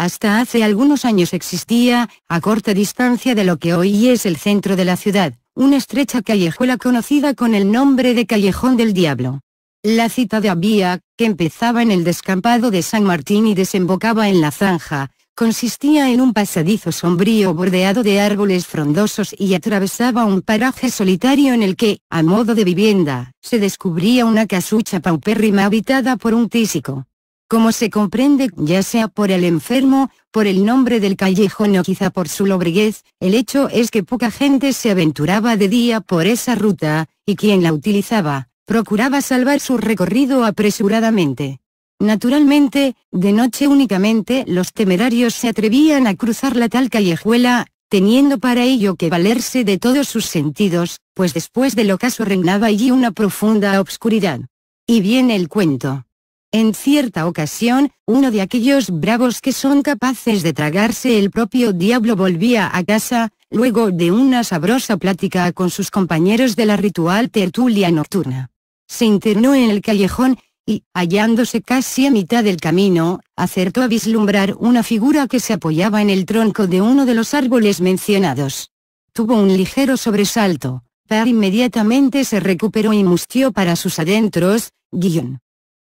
hasta hace algunos años existía, a corta distancia de lo que hoy es el centro de la ciudad, una estrecha callejuela conocida con el nombre de Callejón del Diablo. La citada vía, que empezaba en el descampado de San Martín y desembocaba en la zanja, consistía en un pasadizo sombrío bordeado de árboles frondosos y atravesaba un paraje solitario en el que, a modo de vivienda, se descubría una casucha paupérrima habitada por un tísico. Como se comprende, ya sea por el enfermo, por el nombre del callejón o quizá por su lobreguez, el hecho es que poca gente se aventuraba de día por esa ruta, y quien la utilizaba, procuraba salvar su recorrido apresuradamente. Naturalmente, de noche únicamente los temerarios se atrevían a cruzar la tal callejuela, teniendo para ello que valerse de todos sus sentidos, pues después del ocaso reinaba allí una profunda obscuridad. Y viene el cuento. En cierta ocasión, uno de aquellos bravos que son capaces de tragarse el propio diablo volvía a casa, luego de una sabrosa plática con sus compañeros de la ritual tertulia nocturna. Se internó en el callejón, y, hallándose casi a mitad del camino, acertó a vislumbrar una figura que se apoyaba en el tronco de uno de los árboles mencionados. Tuvo un ligero sobresalto, pero inmediatamente se recuperó y mustió para sus adentros, guión.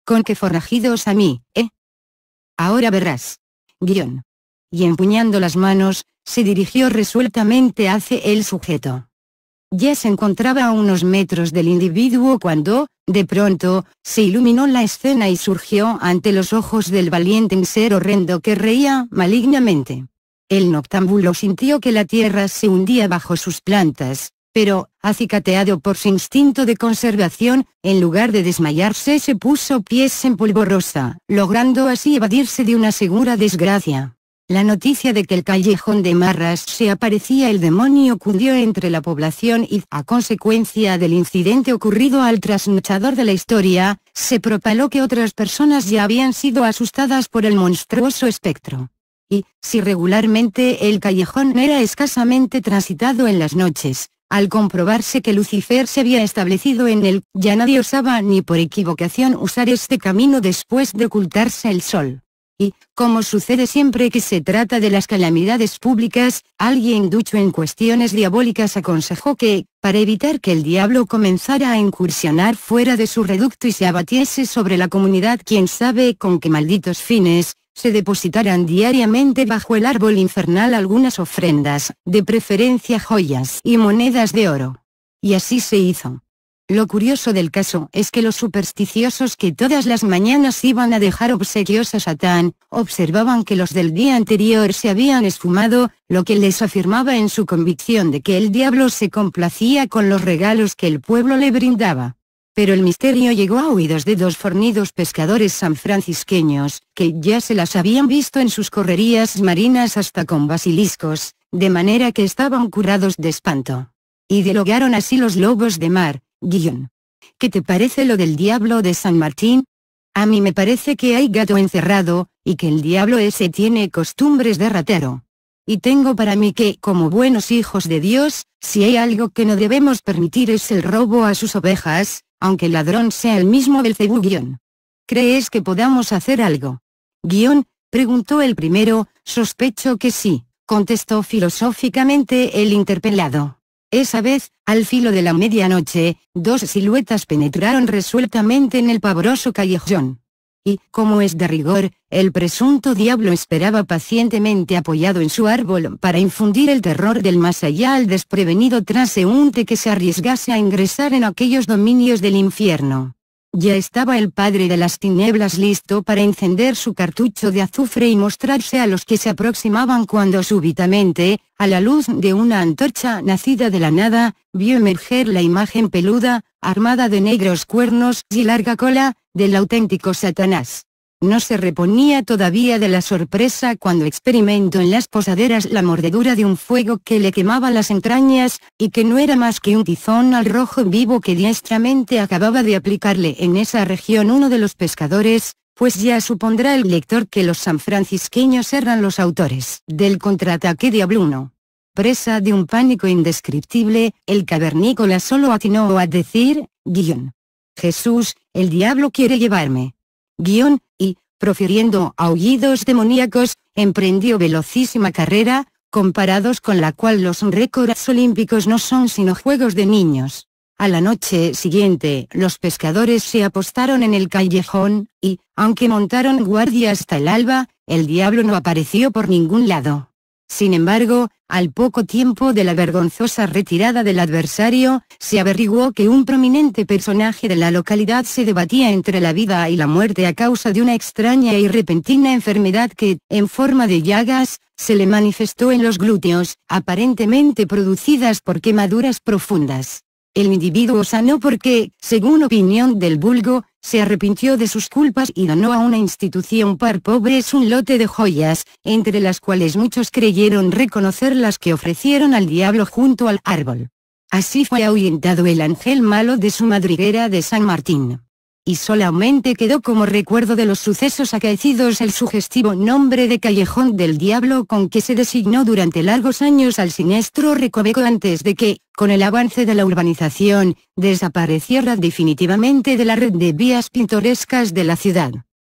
«Con qué forrajidos a mí, ¿eh? Ahora verás». Guión. Y empuñando las manos, se dirigió resueltamente hacia el sujeto. Ya se encontraba a unos metros del individuo cuando, de pronto, se iluminó la escena y surgió ante los ojos del valiente un ser horrendo que reía malignamente. El noctámbulo sintió que la tierra se hundía bajo sus plantas, pero, acicateado por su instinto de conservación, en lugar de desmayarse se puso pies en polvorosa, logrando así evadirse de una segura desgracia. La noticia de que el callejón de Marras se aparecía el demonio cundió entre la población y, a consecuencia del incidente ocurrido al trasnochador de la historia, se propaló que otras personas ya habían sido asustadas por el monstruoso espectro. Y, si regularmente el callejón era escasamente transitado en las noches, al comprobarse que Lucifer se había establecido en él, ya nadie osaba ni por equivocación usar este camino después de ocultarse el sol. Y, como sucede siempre que se trata de las calamidades públicas, alguien ducho en cuestiones diabólicas aconsejó que, para evitar que el diablo comenzara a incursionar fuera de su reducto y se abatiese sobre la comunidad quién sabe con qué malditos fines, se depositaran diariamente bajo el árbol infernal algunas ofrendas, de preferencia joyas y monedas de oro. Y así se hizo. Lo curioso del caso es que los supersticiosos que todas las mañanas iban a dejar obsequios a Satán, observaban que los del día anterior se habían esfumado, lo que les afirmaba en su convicción de que el diablo se complacía con los regalos que el pueblo le brindaba. Pero el misterio llegó a oídos de dos fornidos pescadores sanfrancisqueños, que ya se las habían visto en sus correrías marinas hasta con basiliscos, de manera que estaban curados de espanto. Y dialogaron así los lobos de mar, guión. ¿Qué te parece lo del diablo de San Martín? A mí me parece que hay gato encerrado, y que el diablo ese tiene costumbres de ratero. Y tengo para mí que, como buenos hijos de Dios, si hay algo que no debemos permitir es el robo a sus ovejas, aunque el ladrón sea el mismo Belcebú. ¿Crees que podamos hacer algo? Preguntó el primero. Sospecho que sí, contestó filosóficamente el interpelado. Esa vez, al filo de la medianoche, dos siluetas penetraron resueltamente en el pavoroso callejón. Y, como es de rigor, el presunto diablo esperaba pacientemente apoyado en su árbol para infundir el terror del más allá al desprevenido transeúnte que se arriesgase a ingresar en aquellos dominios del infierno. Ya estaba el padre de las tinieblas listo para encender su cartucho de azufre y mostrarse a los que se aproximaban cuando súbitamente, a la luz de una antorcha nacida de la nada, vio emerger la imagen peluda, armada de negros cuernos y larga cola, del auténtico Satanás. No se reponía todavía de la sorpresa cuando experimentó en las posaderas la mordedura de un fuego que le quemaba las entrañas, y que no era más que un tizón al rojo vivo que diestramente acababa de aplicarle en esa región uno de los pescadores, pues ya supondrá el lector que los sanfrancisqueños eran los autores del contraataque diabluno. Presa de un pánico indescriptible, el cavernícola solo atinó a decir, Jesús, el diablo quiere llevarme. Y, profiriendo aullidos demoníacos, emprendió velocísima carrera, comparados con la cual los récords olímpicos no son sino juegos de niños. A la noche siguiente, los pescadores se apostaron en el callejón, y, aunque montaron guardia hasta el alba, el diablo no apareció por ningún lado. Sin embargo, al poco tiempo de la vergonzosa retirada del adversario, se averiguó que un prominente personaje de la localidad se debatía entre la vida y la muerte a causa de una extraña y repentina enfermedad que, en forma de llagas, se le manifestó en los glúteos, aparentemente producidas por quemaduras profundas. El individuo sanó porque, según opinión del vulgo, se arrepintió de sus culpas y donó a una institución para pobres un lote de joyas, entre las cuales muchos creyeron reconocer las que ofrecieron al diablo junto al árbol. Así fue ahuyentado el ángel malo de su madriguera de San Martín. Y solamente quedó como recuerdo de los sucesos acaecidos el sugestivo nombre de Callejón del Diablo con que se designó durante largos años al siniestro recoveco antes de que, con el avance de la urbanización, desapareciera definitivamente de la red de vías pintorescas de la ciudad.